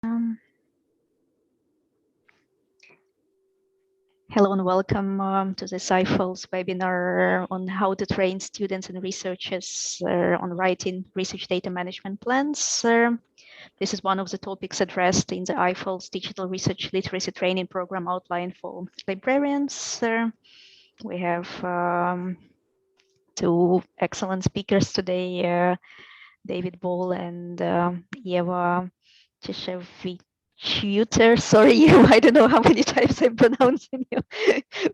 Hello and welcome to this EIFL's webinar on how to train students and researchers on writing research data management plans. This is one of the topics addressed in the EIFL's Digital Research Literacy Training Program outline for librarians. We have two excellent speakers today, David Ball and Ieva Cesevičiūtė. Sorry, I don't know how many times I'm pronouncing your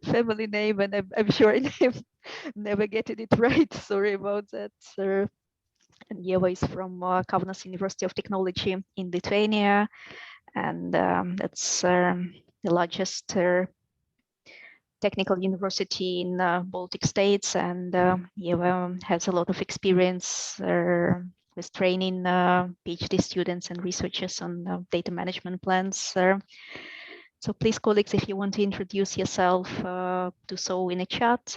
family name, and I'm sure I'm never getting it right. Sorry about that, sir. And Ieva is from Kaunas University of Technology in Lithuania, and that's the largest technical university in Baltic states. And Ieva has a lot of experience with training PhD students and researchers on data management plans. So please, colleagues, if you want to introduce yourself, do so in a chat.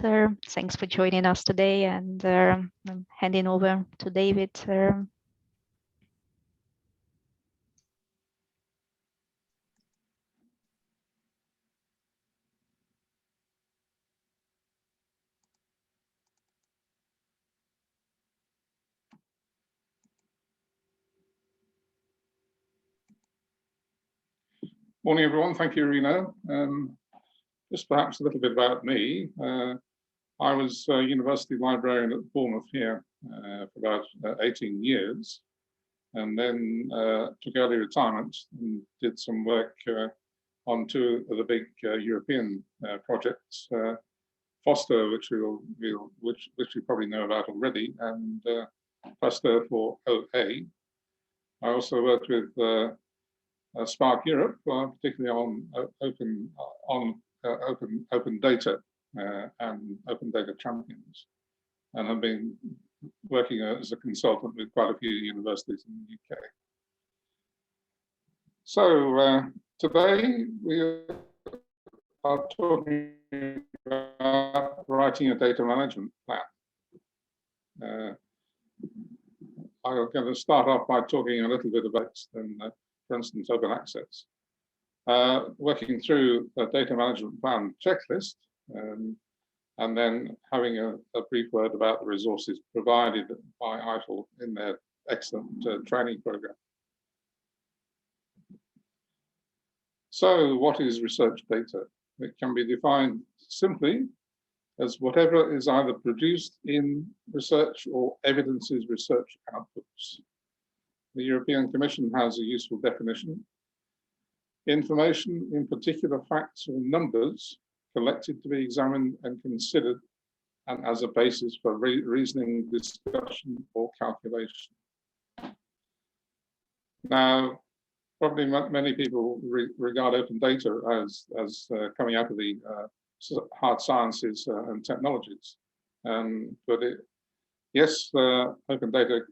Thanks for joining us today, and I'm handing over to David. Morning, everyone. Thank you, Irina. Just perhaps a little bit about me. I was a university librarian at Bournemouth here for about 18 years, and then took early retirement and did some work on two of the big European projects, FOSTER, which you probably know about already, and FOSTER for OA. I also worked with Spark Europe, particularly on open data and open data champions, and have been working as a consultant with quite a few universities in the UK. So today we are talking about writing a data management plan. I'm going to start off by talking a little bit about for instance, open access, working through a data management plan checklist, and then having a brief word about the resources provided by EIFL in their excellent training program. So what is research data? It can be defined simply as whatever is either produced in research or evidences research outputs. The European Commission has a useful definition. Information, in particular facts or numbers, collected to be examined and considered, and as a basis for reasoning, discussion, or calculation. Now, probably many people regard open data as coming out of the hard sciences and technologies, but yes, open data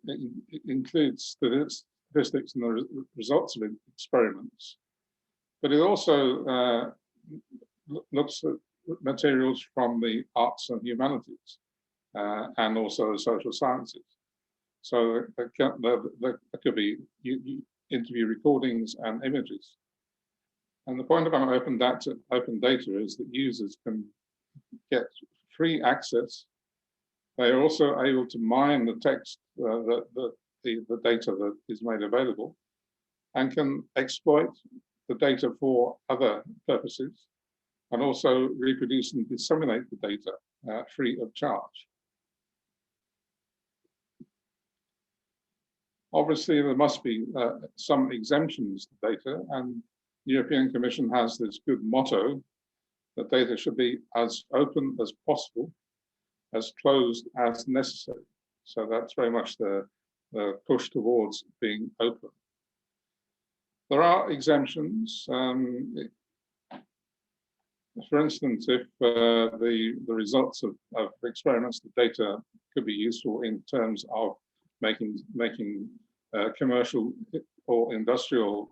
includes statistics and the results of experiments, but it also looks at materials from the arts and humanities and also the social sciences. So there could be interview recordings and images. And the point about open data is that users can get free access. They are also able to mine the text, the data that is made available, and can exploit the data for other purposes, and also reproduce and disseminate the data free of charge. Obviously, there must be some exemptions to data, and the European Commission has this good motto that data should be as open as possible, as closed as necessary. So that's very much the push towards being open. There are exemptions. For instance, if the results of experiments, the data could be useful in terms of making commercial or industrial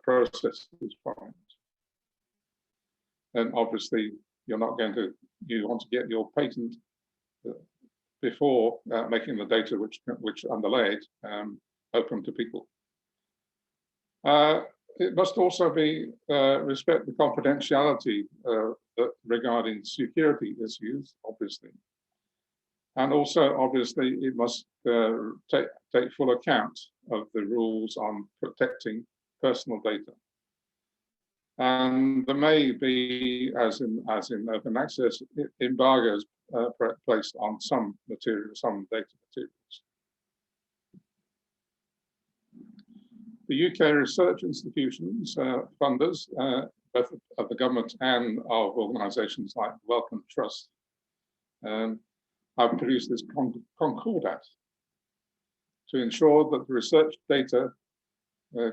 processes from it. Then obviously you want to get your patent before making the data which underlay it open to people. It must also be respect the confidentiality regarding security issues, obviously. And also, obviously, it must take full account of the rules on protecting personal data. And there may be, as in open access, embargoes placed on some materials, some data materials. The UK research institutions, funders, both of the government and of organisations like Wellcome Trust, have produced this concordat to ensure that the research data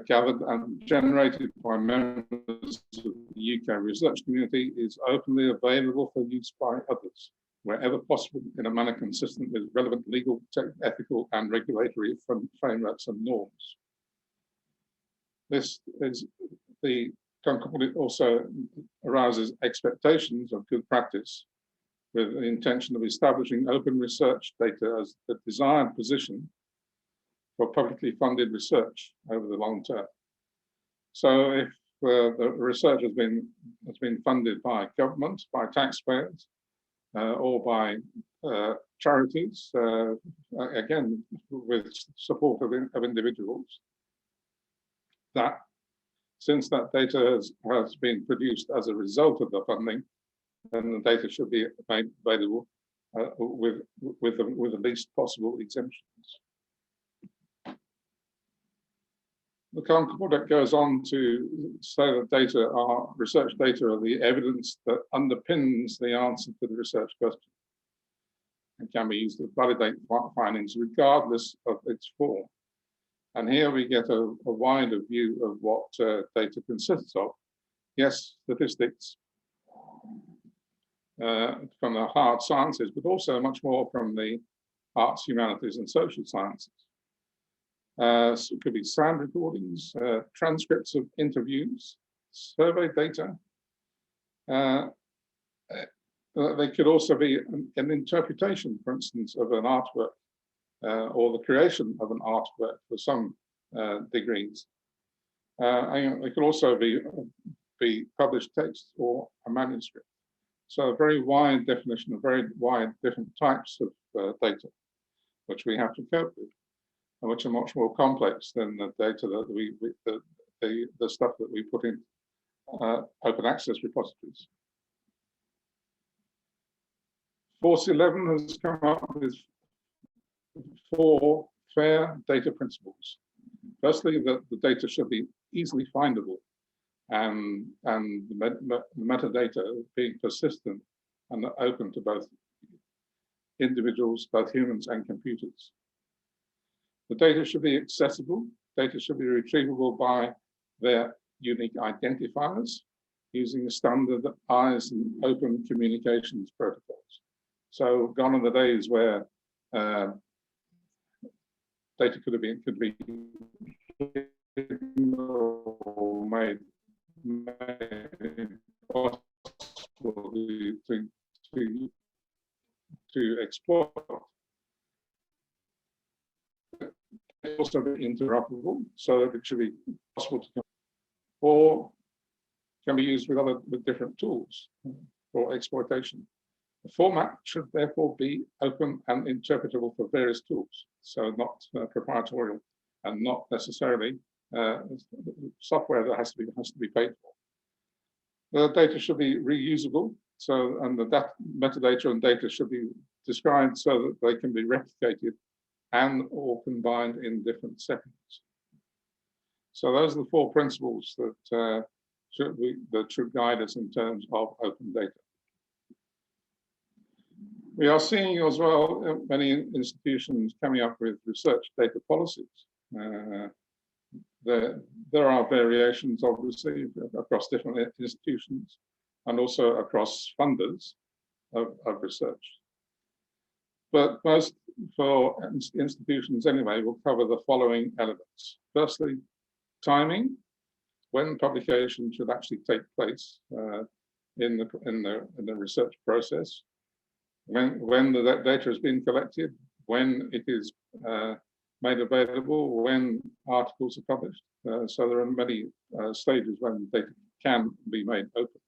gathered and generated by members of the UK research community is openly available for use by others, wherever possible, in a manner consistent with relevant legal, ethical, and regulatory frameworks and norms. This is the concordat also arouses expectations of good practice, with the intention of establishing open research data as the desired position for publicly funded research over the long term. So if the research has been funded by government, by taxpayers, or by charities, again, with support of individuals, that since that data has been produced as a result of the funding, then the data should be made available with the least possible exemptions. The concordat goes on to say that research data are the evidence that underpins the answer to the research question and can be used to validate findings regardless of its form. And here we get a wider view of what data consists of. Yes, statistics from the hard sciences, but also much more from the arts, humanities, and social sciences. So it could be sound recordings, transcripts of interviews, survey data. They could also be an interpretation, for instance, of an artwork or the creation of an artwork for some degrees. And it could also be published text or a manuscript. So a very wide definition, of very wide different types of data, which we have to cope with, and which are much more complex than the data that the stuff that we put in open access repositories. Force 11 has come up with 4 fair data principles. Firstly, that the data should be easily findable, and the metadata being persistent and open to both individuals, both humans and computers. The data should be accessible. Data should be retrievable by their unique identifiers using standardized and open communications protocols. So gone are the days where data could be made possible to exploit. It's also be interoperable, so that it should be possible to, or can be used with different tools for exploitation. The format should therefore be open and interpretable for various tools, so not proprietary and not necessarily software that has to be paid for. The data should be reusable, and the metadata and data should be described so that they can be replicated and or combined in different settings. So those are the 4 principles that should guide us in terms of open data. We are seeing as well many institutions coming up with research data policies. There are variations, obviously, across different institutions and also across funders of research. But most for institutions anyway will cover the following elements. Firstly, timing, when publication should actually take place in the research process, when the data has been collected, when it is made available, when articles are published, So there are many stages when data can be made open.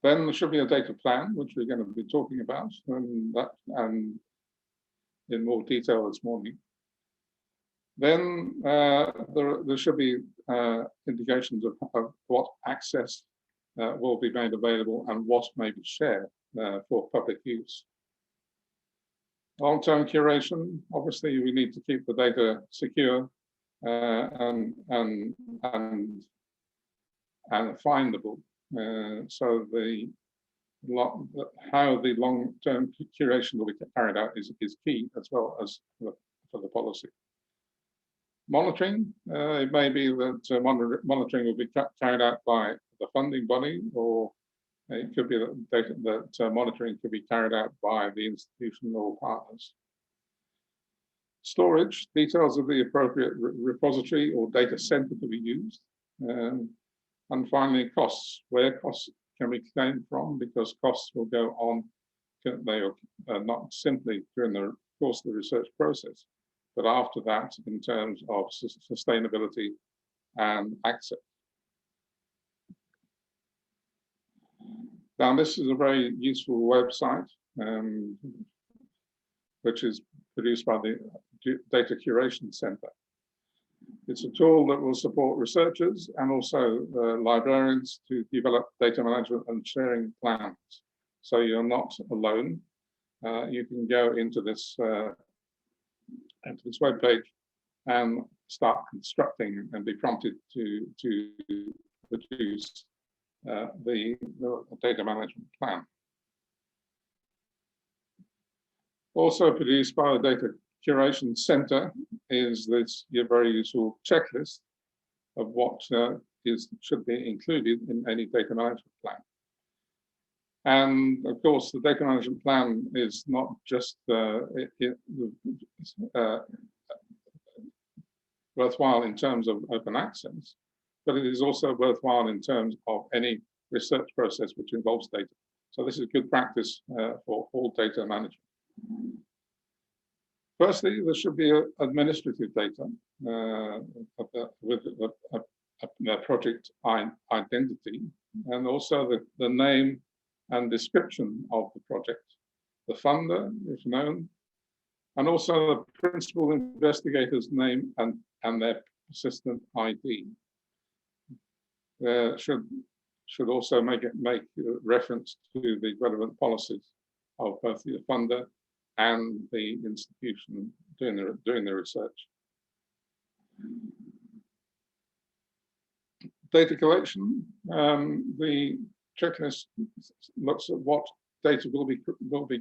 Then there should be a data plan, which we're going to be talking about, and in more detail this morning. Then there should be indications of what access will be made available and what may be shared for public use. Long-term curation, obviously we need to keep the data secure and findable. So how the long-term curation will be carried out is key, as well as for the policy. Monitoring, it may be that monitoring will be carried out by the funding body, or it could be that monitoring could be carried out by the institutional partners. Storage, details of the appropriate repository or data center to be used. And finally, costs, where costs can be claimed from, because costs will go on, they are not simply during the course of the research process, but after that in terms of sustainability and access. Now, this is a very useful website, which is produced by the Data Curation Center. It's a tool that will support researchers and also librarians to develop data management and sharing plans. So you're not alone. You can go into this webpage and start constructing and be prompted to produce the data management plan. Also produced by the Data Curation Center is this very useful checklist of what should be included in any data management plan. And of course, the data management plan is not just worthwhile in terms of open access, but it is also worthwhile in terms of any research process which involves data. So this is good practice for all data management. Firstly, there should be administrative data with a project identity, and also the name and description of the project, the funder, if known, and also the principal investigator's name and their persistent ID. Should also make reference to the relevant policies of both the funder and the institution doing the research. Data collection, the checklist looks at what data will be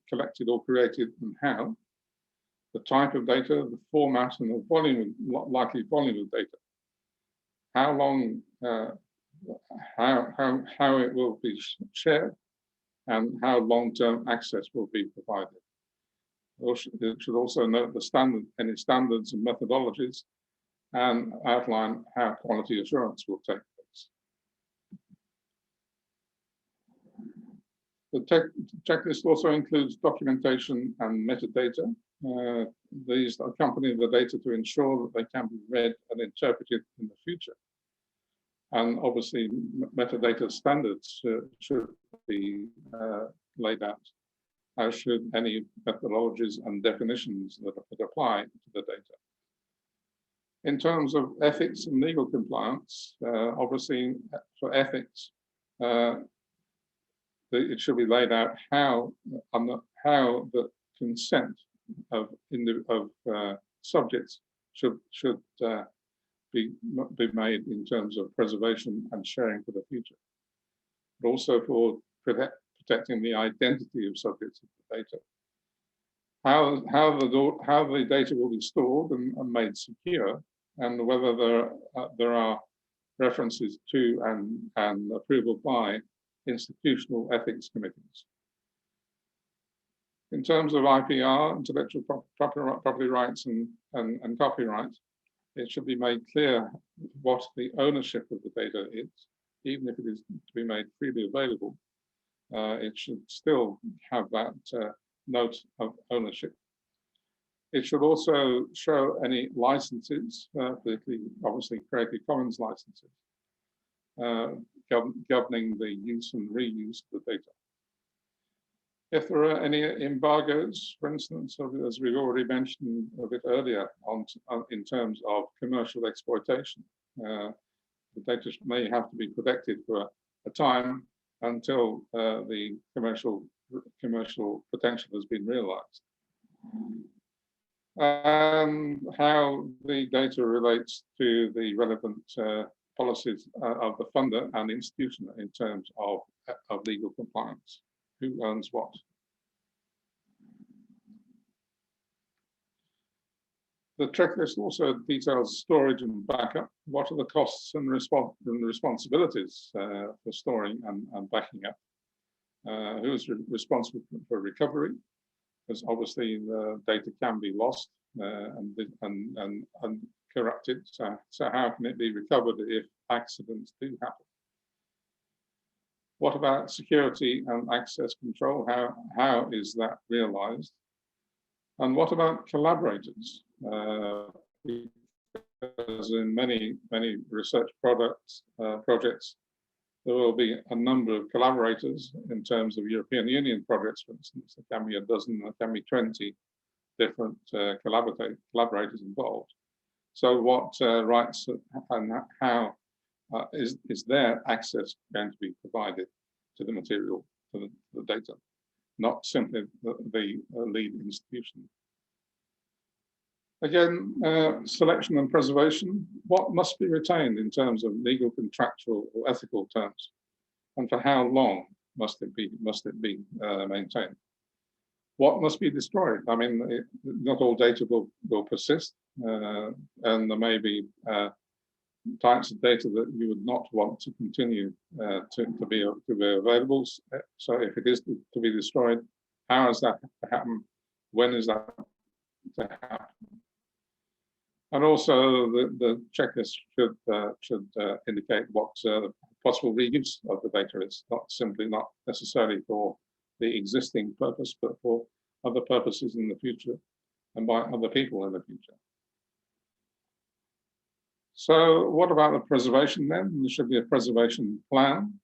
collected or created and how, the type of data, the format, and the volume, likely volume of data, how long, how it will be shared, and how long-term access will be provided. It should also note any standards and methodologies, and outline how quality assurance will take place. The checklist also includes documentation and metadata. These accompany the data to ensure that they can be read and interpreted in the future. And obviously, metadata standards should be laid out, as should any methodologies and definitions that apply to the data. In terms of ethics and legal compliance, obviously for ethics, it should be laid out how the consent of subjects should be made in terms of preservation and sharing for the future, but also for protecting the identity of subjects of the data. How the data will be stored and made secure, and whether there are references to and approval by institutional ethics committees. In terms of IPR, intellectual property rights and copyright, it should be made clear what the ownership of the data is, even if it is to be made freely available. It should still have that note of ownership. It should also show any licenses, particularly obviously Creative Commons licenses, governing the use and reuse of the data. If there are any embargoes, for instance, as we've already mentioned a bit earlier, in terms of commercial exploitation, the data may have to be protected for a time until the commercial potential has been realized. And how the data relates to the relevant policies of the funder and institution in terms of legal compliance. Who owns what? The checklist also details storage and backup. What are the costs and responsibilities for storing and backing up? Who is responsible for recovery? Because obviously the data can be lost and corrupted. So how can it be recovered if accidents do happen? What about security and access control? How is that realized? And what about collaborators? Because in many research projects, there will be a number of collaborators in terms of European Union projects, for instance. There can be a dozen, there can be 20 different collaborators involved. So what rights and how is their access going to be provided to the material, to the data, not simply the lead institution? Again, selection and preservation. What must be retained in terms of legal, contractual, or ethical terms, and for how long must it be maintained? What must be destroyed? I mean, not all data will persist, and there may be types of data that you would not want to continue to be available. So if it is to be destroyed, how is that to happen? When is that to happen? And also the checklist should indicate what the possible reuse of the data is, not necessarily for the existing purpose, but for other purposes in the future and by other people in the future. So what about the preservation then? There should be a preservation plan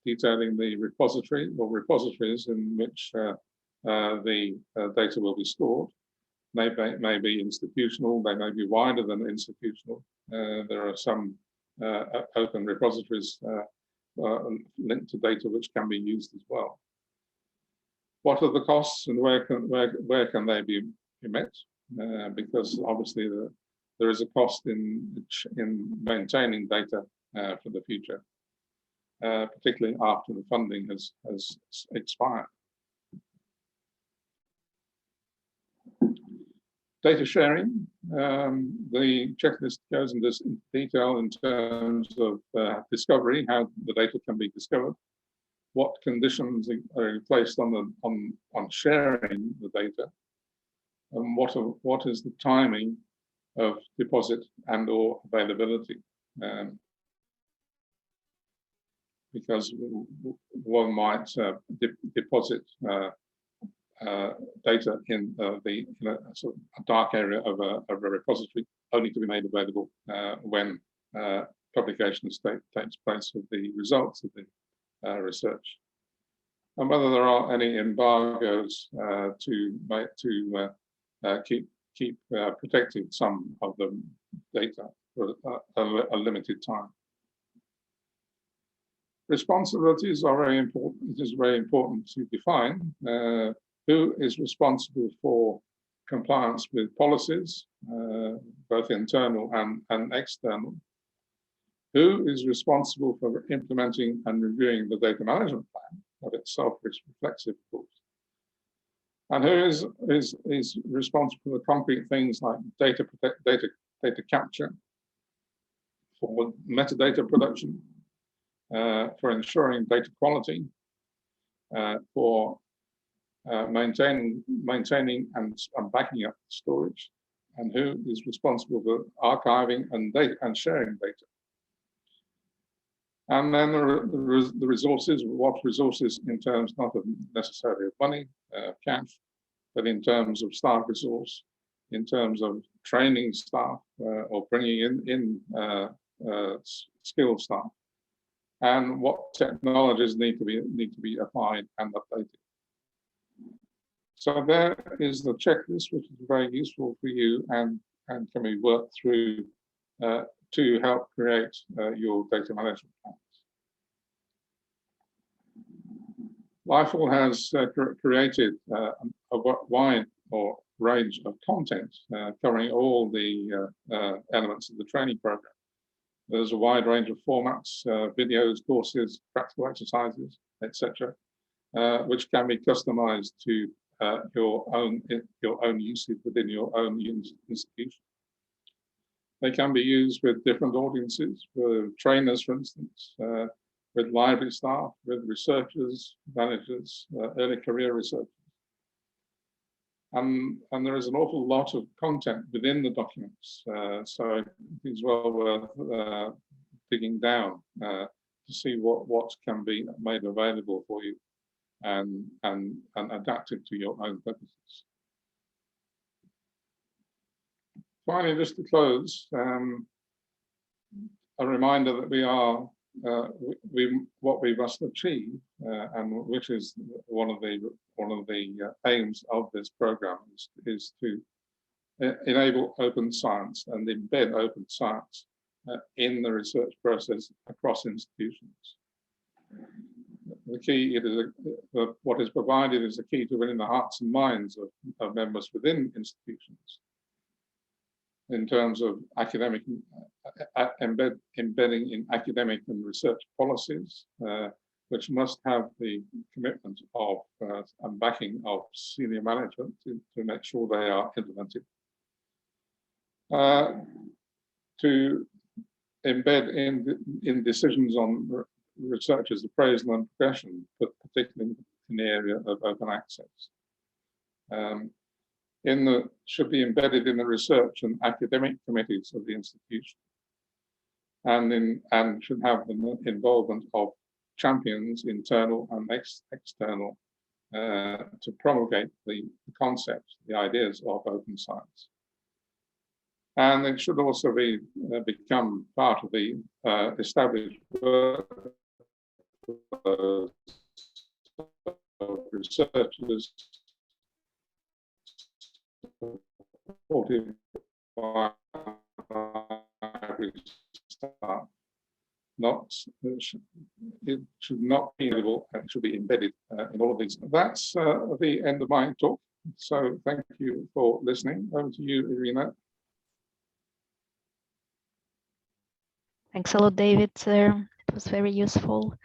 detailing the repository or repositories in which the data will be stored. They may be institutional, they may be wider than institutional. There are some open repositories linked to data which can be used as well. What are the costs and where can they be met? Because obviously there is a cost in maintaining data for the future, particularly after the funding has expired. Data sharing, the checklist goes into detail in terms of discovery, how the data can be discovered, what conditions are placed on sharing the data, and what is the timing of deposit and or availability. Because one might deposit data in a sort of a dark area of a repository, only to be made available when publication takes place of the results of the research. And whether there are any embargoes to keep protecting some of the data for a limited time. Responsibilities are very important. It is very important to define who is responsible for compliance with policies, both internal and external. Who is responsible for implementing and reviewing the data management plan, of itself reflexive, of course. And who is responsible for the concrete things like data capture, for metadata production, for ensuring data quality, for maintaining and backing up storage, and who is responsible for archiving and sharing data. And then the resources, what resources in terms not of necessarily of money, cash, but in terms of staff resource, in terms of training staff or bringing in skilled staff, and what technologies need to be applied and updated. So there is the checklist, which is very useful for you and can be worked through to help create your data management plans. EIFL has created a wide range of content covering all the elements of the training program. There's a wide range of formats, videos, courses, practical exercises, etc., which can be customized to your own usage within your own institution. They can be used with different audiences, with trainers, for instance, with library staff, with researchers, managers, early career researchers. And there is an awful lot of content within the documents, so it is well worth digging down to see what can be made available for you and adapted to your own purposes. Finally, just to close, a reminder that we are what we must achieve, and which is one of the aims of this program, is to enable open science and embed open science in the research process across institutions. The key, what is provided is the key to winning the hearts and minds of members within institutions in terms of academic embedding in academic and research policies, which must have the commitment of and backing of senior management to make sure they are implemented. To embed in decisions on researchers' appraisal and progression, but particularly in the area of open access. Should be embedded in the research and academic committees of the institution, and should have the involvement of champions, internal and external, to promulgate the concepts, the ideas of open science. And it should also become part of the established work of researchers supported by staff. It should not be available, and it should be embedded in all of these. That's the end of my talk. So thank you for listening. Over to you, Irina. Thanks a lot, David. It was very useful.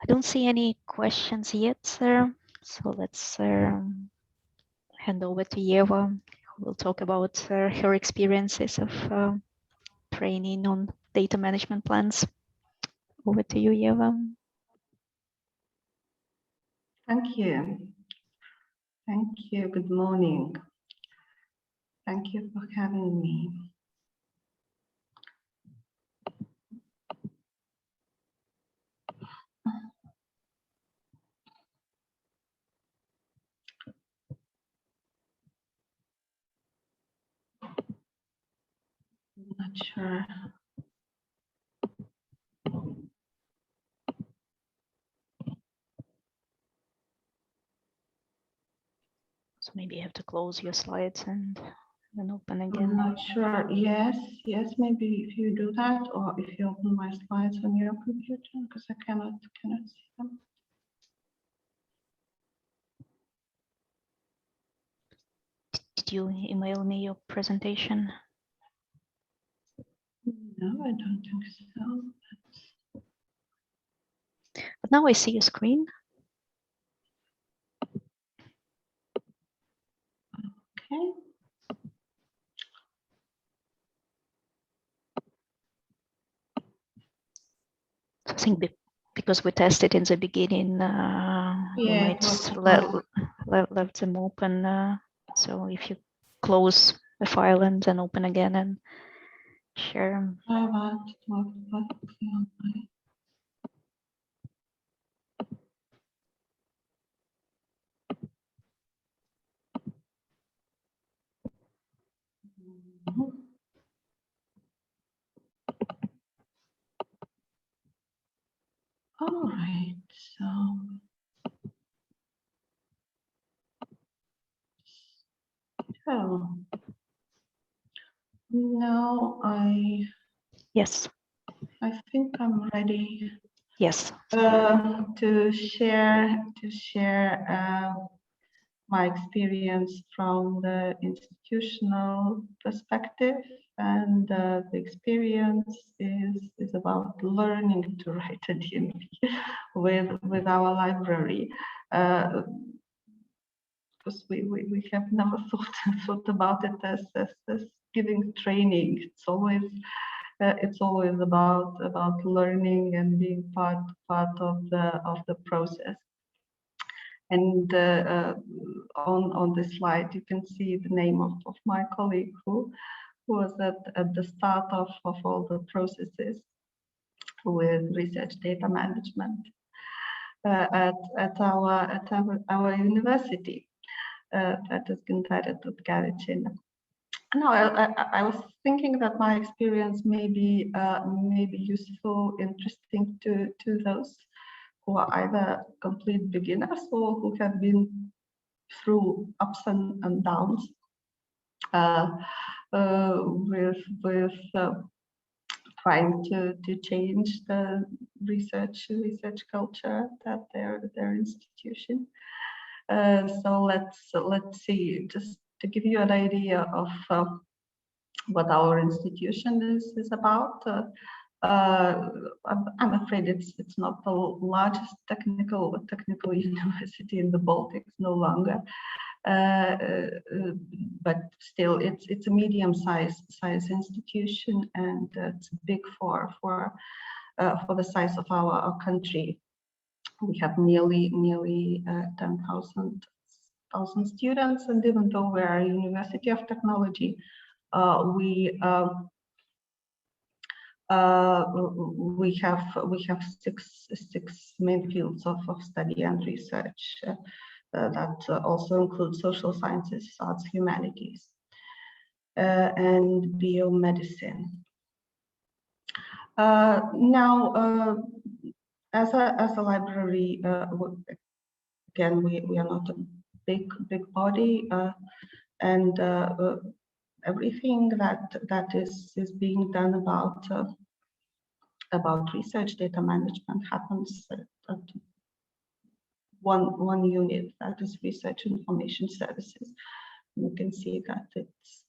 I don't see any questions yet, sir. So let's hand over to Ieva, who will talk about her experiences of training on data management plans. Over to you, Ieva. Thank you. Thank you. Good morning. Thank you for having me. I'm not sure. So maybe you have to close your slides and then open again. I'm not sure. Yes, maybe if you do that, or if you open my slides on your computer, because I cannot see them. Did you email me your presentation? No, I don't think so. But now I see your screen. Okay. I think because we tested in the beginning, we might left them open. So if you close the file and then open again and share. I want to talk about it. All right, so now Yes. I think I'm ready Yes. to share my experience from the institutional perspective, and the experience is about learning to write a DMP with our library. Because we have never thought about it as giving training. It's always about learning and being part of the process. And on this slide, you can see the name of my colleague who was at the start of all the processes with research data management at our university. That is Untitled Chapter. No, I was thinking that my experience may be useful, interesting to those who are either complete beginners or who have been through ups and downs with trying to change the research culture at their institution. So let's see, just to give you an idea of what our institution is about. I'm afraid it's not the largest technical university in the Baltics no longer, but still it's a medium-sized institution, and it's big for the size of our country. We have nearly 10,000 students, and even though we are a University of Technology, we have six main fields of study and research that also include social sciences, arts, humanities, and biomedicine. Now, as a library, again, we are not a big body, and everything that is being done about research data management happens at one unit, that is research information services. You can see that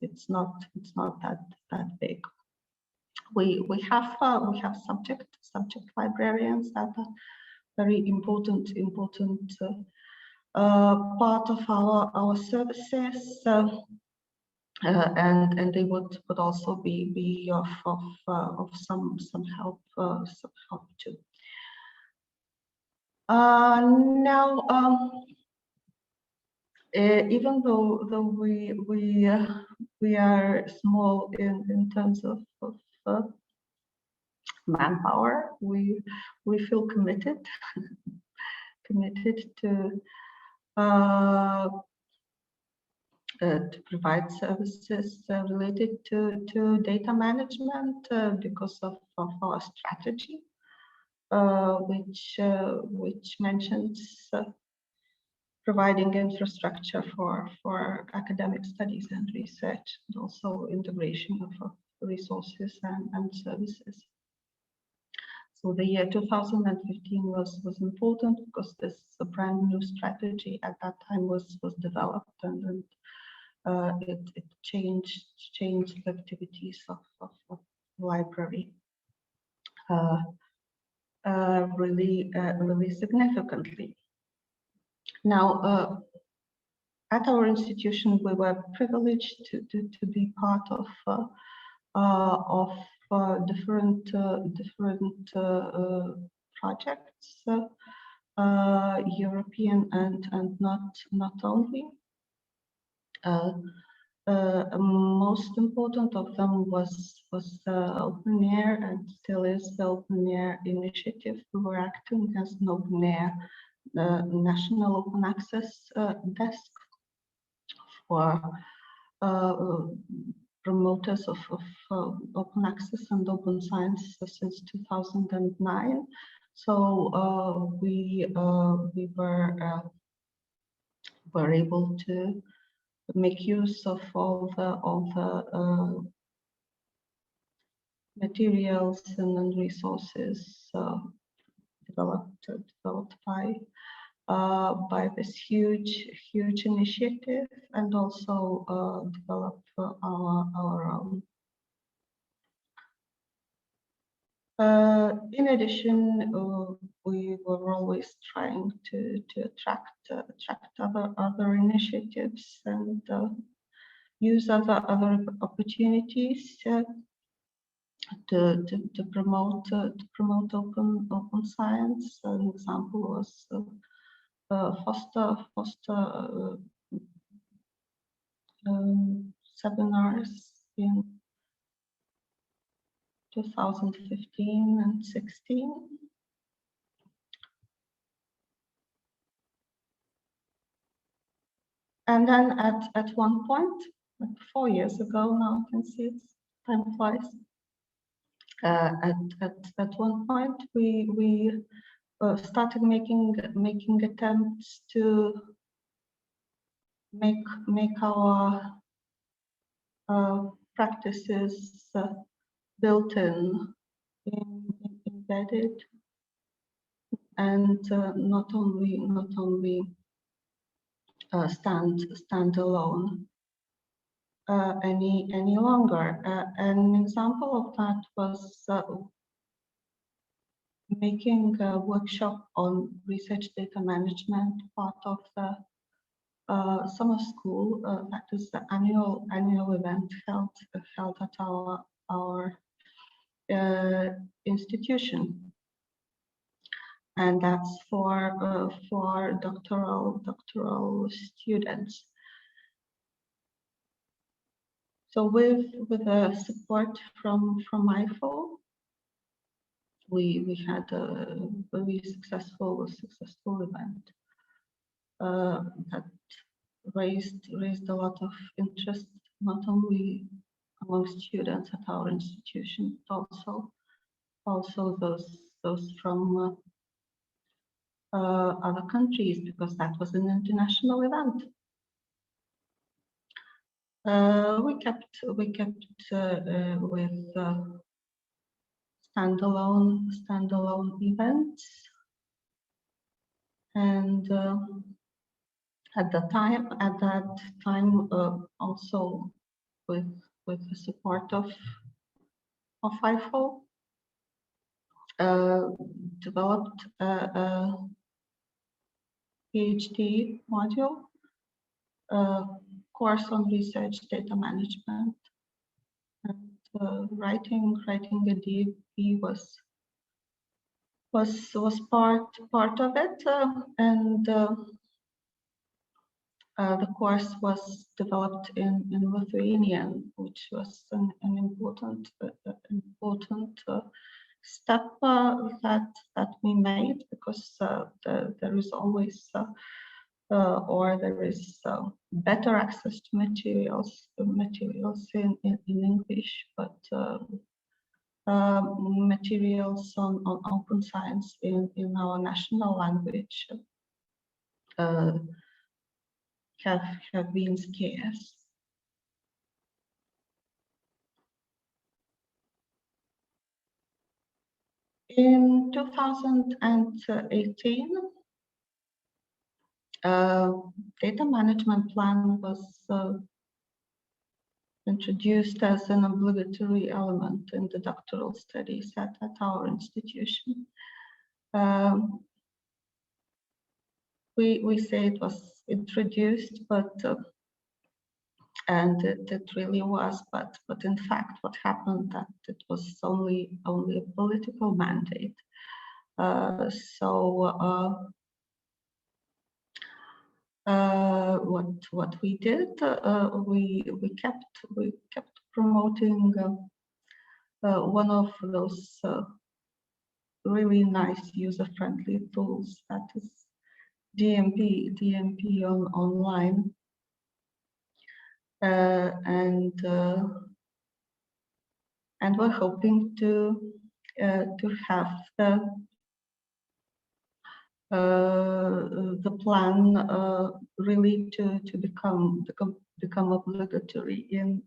it's not that big. We have subject librarians that are very important part of our services, and they would also be of some help too. Now, even though we are small in terms of manpower, we feel committed to provide services related to data management because of our strategy, which mentions providing infrastructure for academic studies and research, and also integration of resources and services. So the year 2015 was important because this a brand new strategy at that time was developed, and it changed the activities of the library really significantly. Now, at our institution, we were privileged to be part of different projects, European and not only. Most important of them was Open Air, and still is the Open Air initiative. We were acting as an Open Air national open access desk for promoters of open access and open science since 2009. So we were able to make use of all the materials and resources developed by this huge initiative, and also develop our own. In addition, we were always trying to attract other initiatives and use other opportunities to promote open science. An example was foster seminars in 2015 and 16. And then at one point, like 4 years ago now, I can see it's time flies. At one point, we started making attempts to make our practices built-in, embedded, and not only stand alone any longer. An example of that was making a workshop on research data management, part of the summer school. That is the annual event held at our institution, and that's for doctoral students. So with the support from EIFL, we had a very successful event that raised a lot of interest, not only among students at our institution, but also those from other countries, because that was an international event. We kept with standalone events, and at that time also with the support of EIFL, developed a PhD module, course on research data management, and writing a DFP was part of it, and the course was developed in Lithuanian, which was an important step that we made, because there is always or there is better access to materials in English, but materials on open science in our national language have been scarce. In 2018, data management plan was introduced as an obligatory element in the doctoral studies at our institution. We say it was introduced, but and it really was, but in fact, what happened that it was only a political mandate. What we did, we kept promoting one of those really nice user-friendly tools, that is DMP online, and we're hoping to have the the plan really to become obligatory in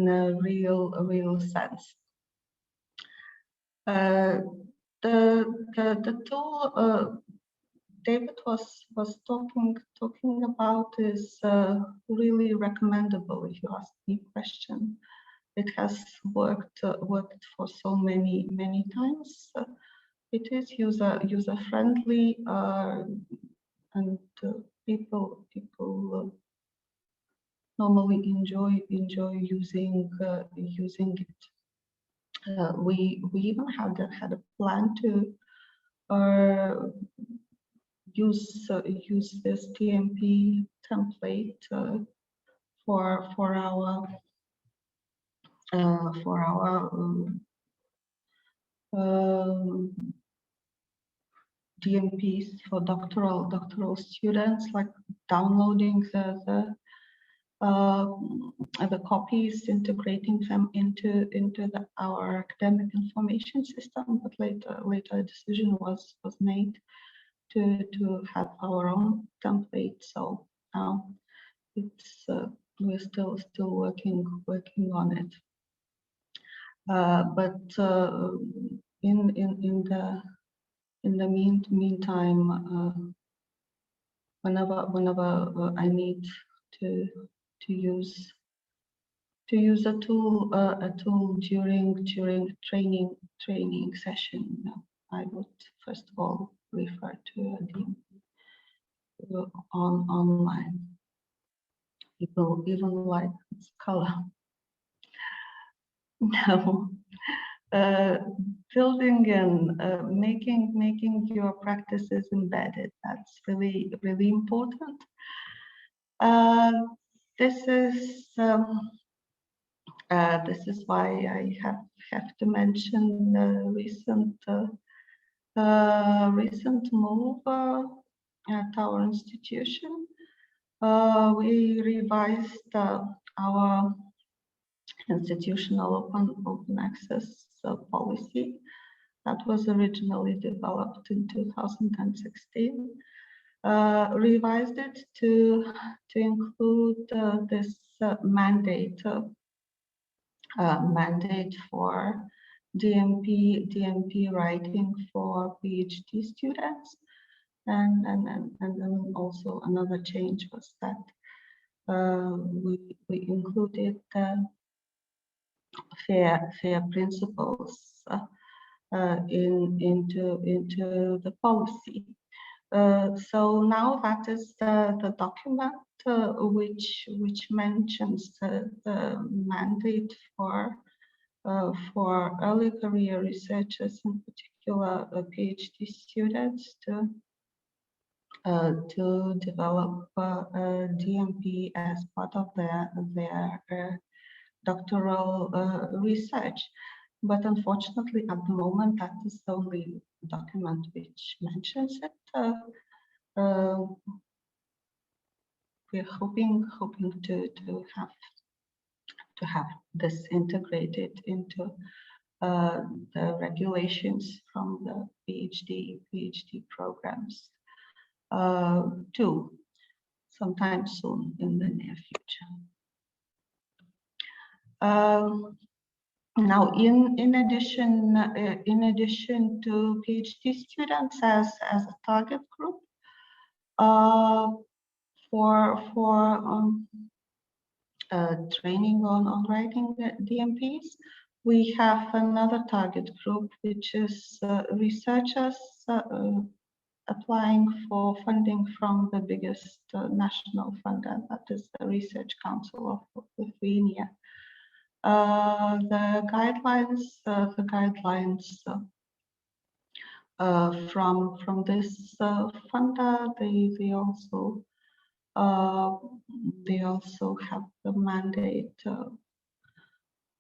a real sense. The tool David was talking about is really recommendable. If you ask me a question, it has worked for so many times. It is user friendly, and people normally enjoy using it. We even had a plan to use this DMP template for our DMPs for doctoral students, like downloading the copies, integrating them into our academic information system. But later a decision was made to have our own template. So now it's we're still working on it. But in the meantime, whenever I need to use a tool during training session, I would first of all refer to online. People even like its color. Now, building and making your practices embedded, that's really important. This is why I have to mention the recent move at our institution. We revised our institutional open access policy that was originally developed in 2016. Revised it to include this mandate for DMP writing for PhD students, and then also another change was that we included fair principles into the policy. So now that is the document which mentions the mandate for early career researchers, in particular PhD students, to develop DMP as part of their doctoral research. But unfortunately, at the moment, that is the only document which mentions it. We're hoping to have this integrated into the regulations from the PhD programs too, sometime soon in the near future. Now, in addition to PhD students as a target group for training on writing DMPs, we have another target group, which is researchers applying for funding from the biggest national funder, that is the Research Council of Lithuania. The guidelines from this funder, they also have the mandate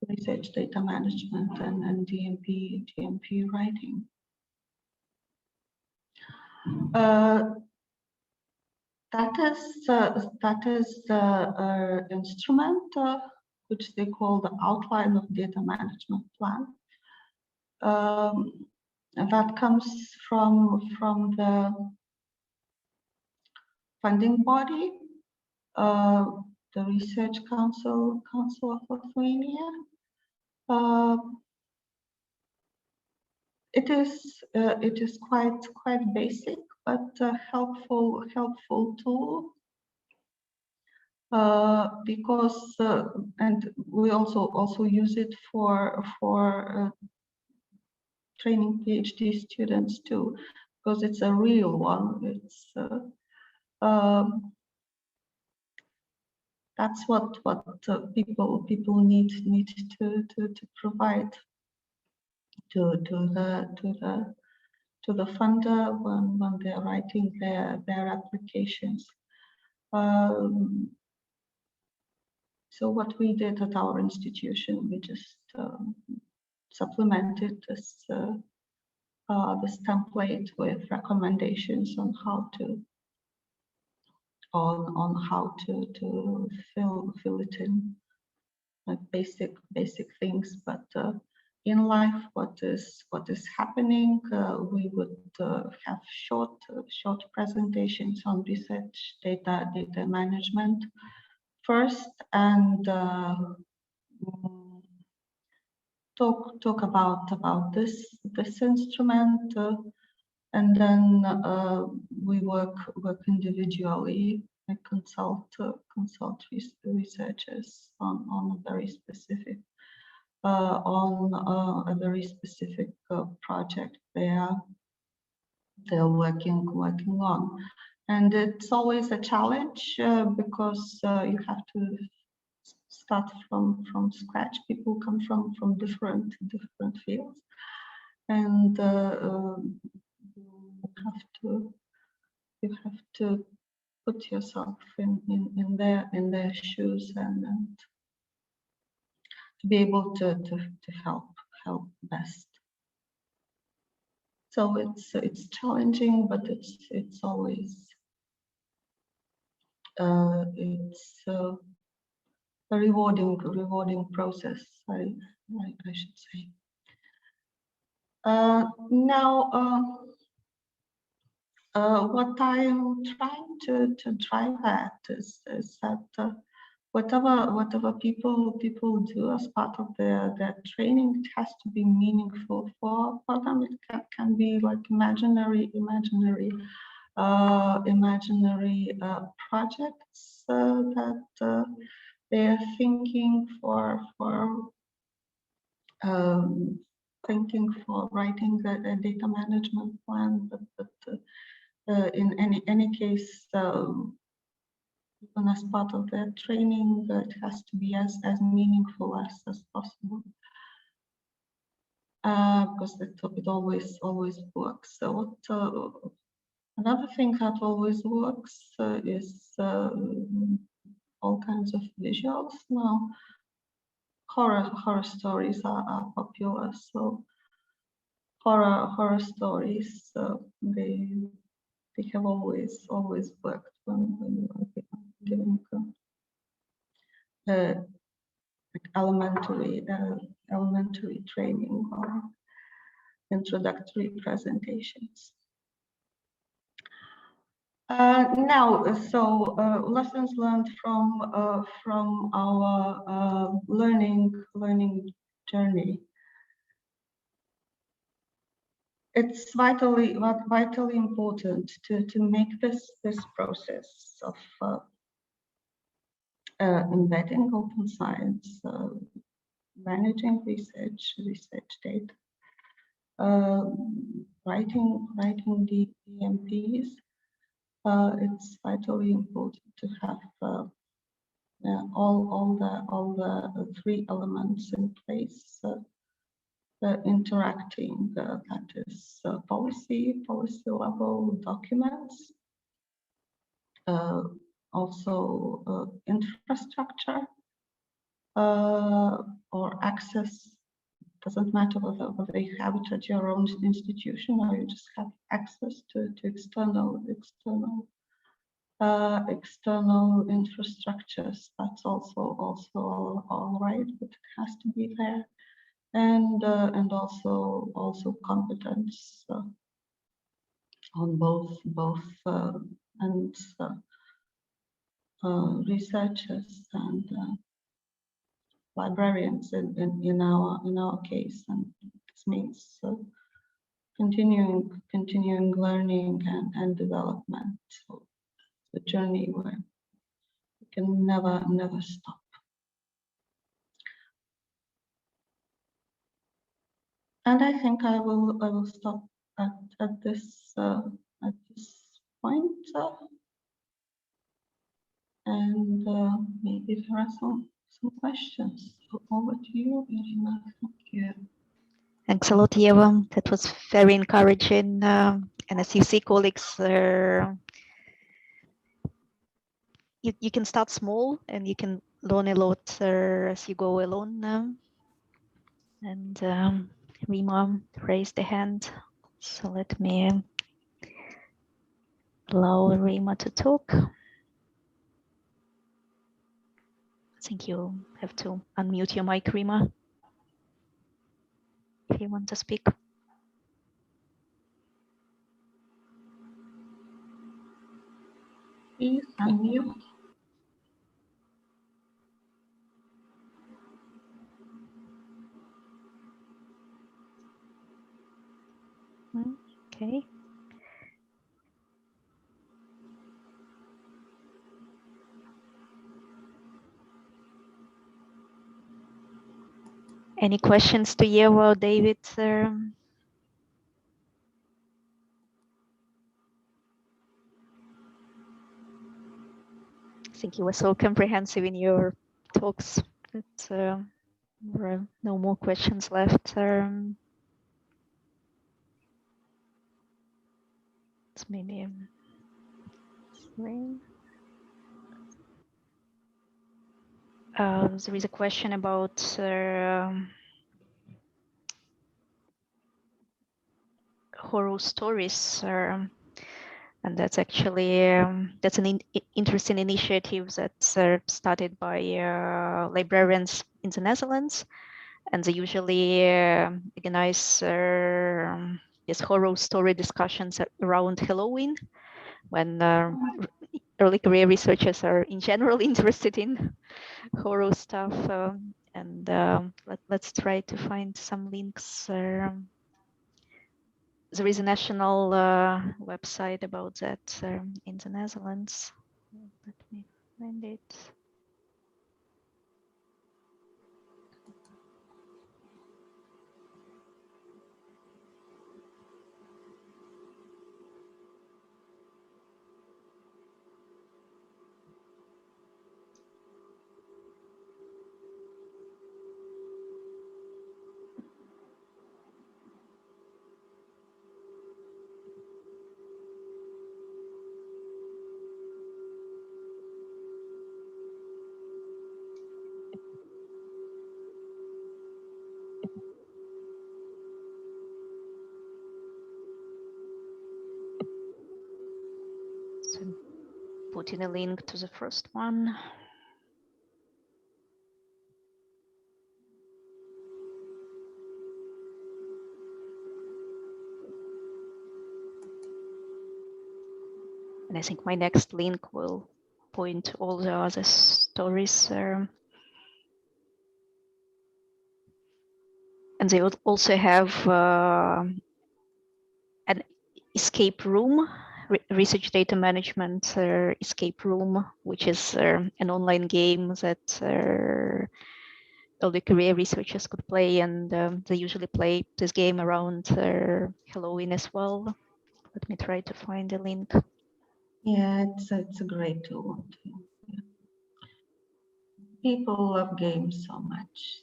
research data management and DMP writing. That is the instrument which they call the outline of data management plan. and that comes from the funding body, the Research Council of Lithuania. It is quite basic, but helpful tool, because and we also use it for training PhD students too, because it's a real one. It's that's what people need to provide to the funder when they're writing their applications. So what we did at our institution, we just supplemented this template with recommendations on how to fill it in, like basic things. But in life, what is happening? We would have short presentations on research data management first, and talk about this instrument, and then we work individually. I consult researchers on a very specific project they're working on, and it's always a challenge because you have to start from scratch. People come from different fields, and you have to put yourself in their shoes and to be able to help best. So it's challenging, but it's always it's a rewarding process, I should say. Now, what I'm trying to drive at is that whatever people do as part of their training, it has to be meaningful for them. It can be like imaginary projects that they're thinking for writing a data management plan, but in any case, even as part of their training, it has to be as meaningful as possible, because it always works. So another thing that always works is all kinds of visuals. Now, horror stories are popular, so horror stories they have always worked when giving elementary training or introductory presentations. Now, so lessons learned from our learning journey. It's vitally important to make this process of embedding open science, managing research data, writing the DMPs. It's vitally important to have all the three elements in place. Interacting, that is policy level documents, also infrastructure or access. Doesn't matter whether you have it at your own institution or you just have access to external infrastructures. That's also all right, but it has to be there. and also competence on both ends, researchers and librarians in our case, and this means continuing learning and development. So the journey where we can never stop. And I think I will stop at this point, and maybe there are some questions. So over to you, Irina. Thank you. Thanks a lot, Ieva. That was very encouraging. And as you see, colleagues, you can start small and you can learn a lot as you go along. And Rima raised the hand, so let me allow Rima to talk. I think you have to unmute your mic, Rima, if you want to speak. Please unmute. Okay. Any questions to Ieva or David? I think you were so comprehensive in your talks that there are no more questions left. It's maybe there is a question about horror stories, and that's actually that's an interesting initiative that's started by librarians in the Netherlands, and they usually organize these horror story discussions around Halloween, when early career researchers are in general interested in horror stuff, and let's try to find some links. There is a national website about that in the Netherlands. Let me find it. So I'm putting a link to the first one. And I think my next link will point to all the other stories. And they would also have an escape room, research data management escape room, which is an online game that early career researchers could play, and they usually play this game around Halloween as well. Let me try to find a link. Yeah, it's a great tool. Yeah. People love games so much.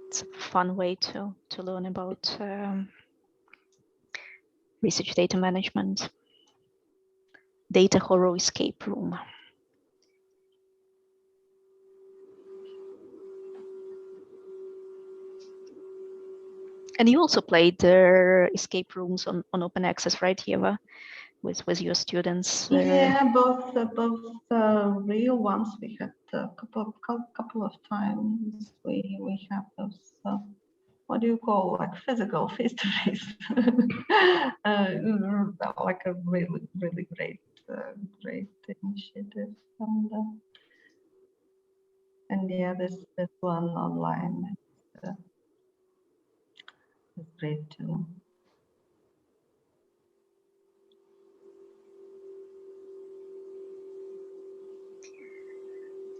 It's a fun way to learn about research data management. Data horror escape room. And you also played escape rooms on open access, right, Ieva? with your students? Yeah, both real ones. We had a couple of times. We have those. What do you call, like, physical face-to-face? Like a really great initiative. And yeah, this one online is great too.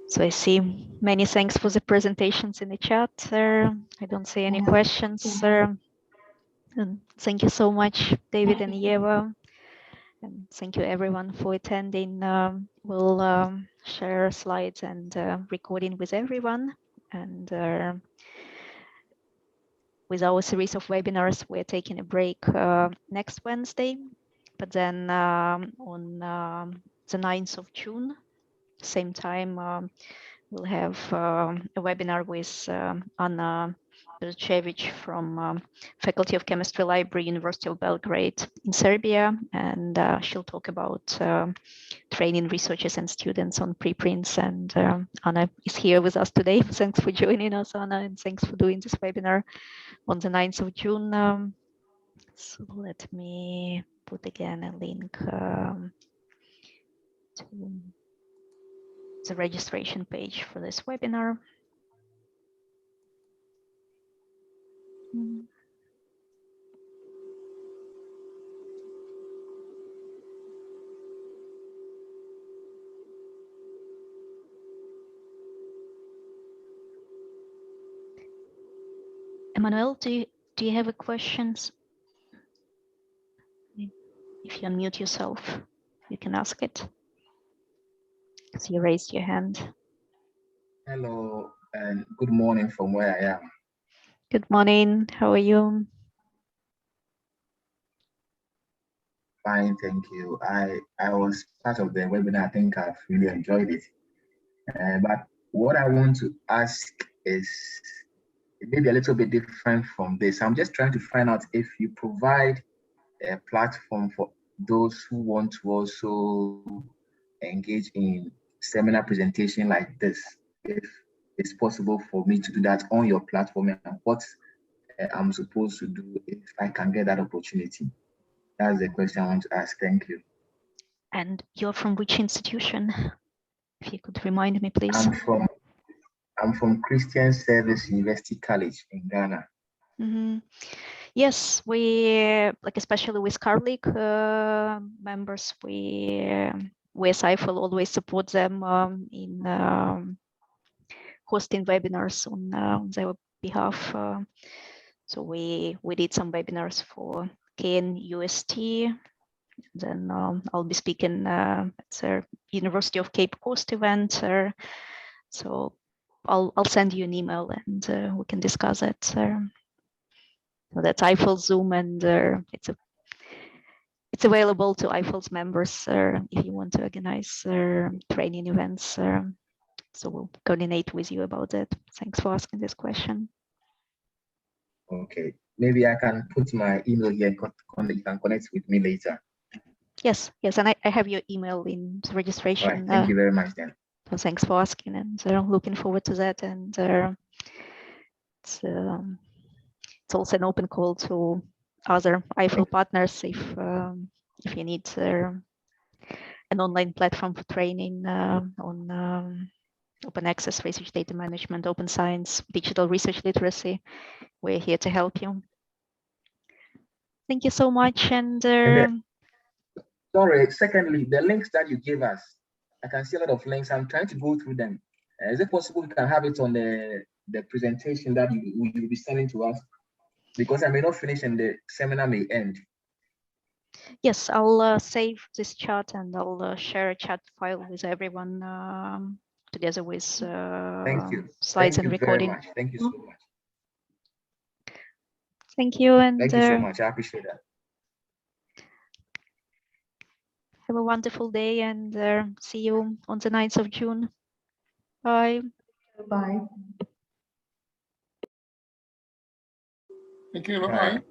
So I see many thanks for the presentations in the chat. I don't see any questions. And thank you so much, David and Ieva. And thank you everyone for attending. We'll share slides and recording with everyone. And with our series of webinars, we're taking a break next Wednesday. But then on the 9th of June, same time, we'll have a webinar with Anna Cesevičiūtė from Faculty of Chemistry Library, University of Belgrade in Serbia, and she'll talk about training researchers and students on preprints. And Anna is here with us today. Thanks for joining us, Anna, and thanks for doing this webinar on the 9th of June. So let me put again a link to the registration page for this webinar. Emmanuel, do you have a questions? If you unmute yourself, you can ask it. Because you raised your hand. Hello, and good morning from where I am. Good morning. How are you? Fine, thank you. I was part of the webinar. I think I've really enjoyed it. But what I want to ask is maybe a little bit different from this. I'm just trying to find out if you provide a platform for those who want to also engage in seminar presentation like this, if it's possible for me to do that on your platform, and what I'm supposed to do if I can get that opportunity. That's the question I want to ask. Thank you. And you're from which institution? If you could remind me, please. I'm from Christian Service University College in Ghana. Mm-hmm. Yes, we, like, especially with CARLIC members, we as EIFL always support them in hosting webinars on their behalf. So we did some webinars for KNUST. Then I'll be speaking at the University of Cape Coast event. So I'll send you an email and we can discuss it. So that's EIFL Zoom, and it's available to EIFL's members if you want to organize training events. So we'll coordinate with you about that. Thanks for asking this question. Okay, maybe I can put my email here. You can connect with me later. Yes, and I have your email in the registration. All right, thank you very much then. So thanks for asking, and I'm looking forward to that. And it's also an open call to other EIFL partners if you need an online platform for training on open access, research data management, open science, digital research literacy. We're here to help you. Thank you so much. And sorry, secondly, the links that you gave us, I can see a lot of links. I'm trying to go through them. Is it possible we can have it on the presentation that you will be sending to us? Because I may not finish and the seminar may end. Yes, I'll save this chat and I'll share a chat file with everyone together with Thank you. slides Thank and you recording. Very much. Thank you so much. Thank you. And thank you so much. I appreciate that. Have a wonderful day, and see you on the 9th of June. Bye. Bye. Thank you. Bye.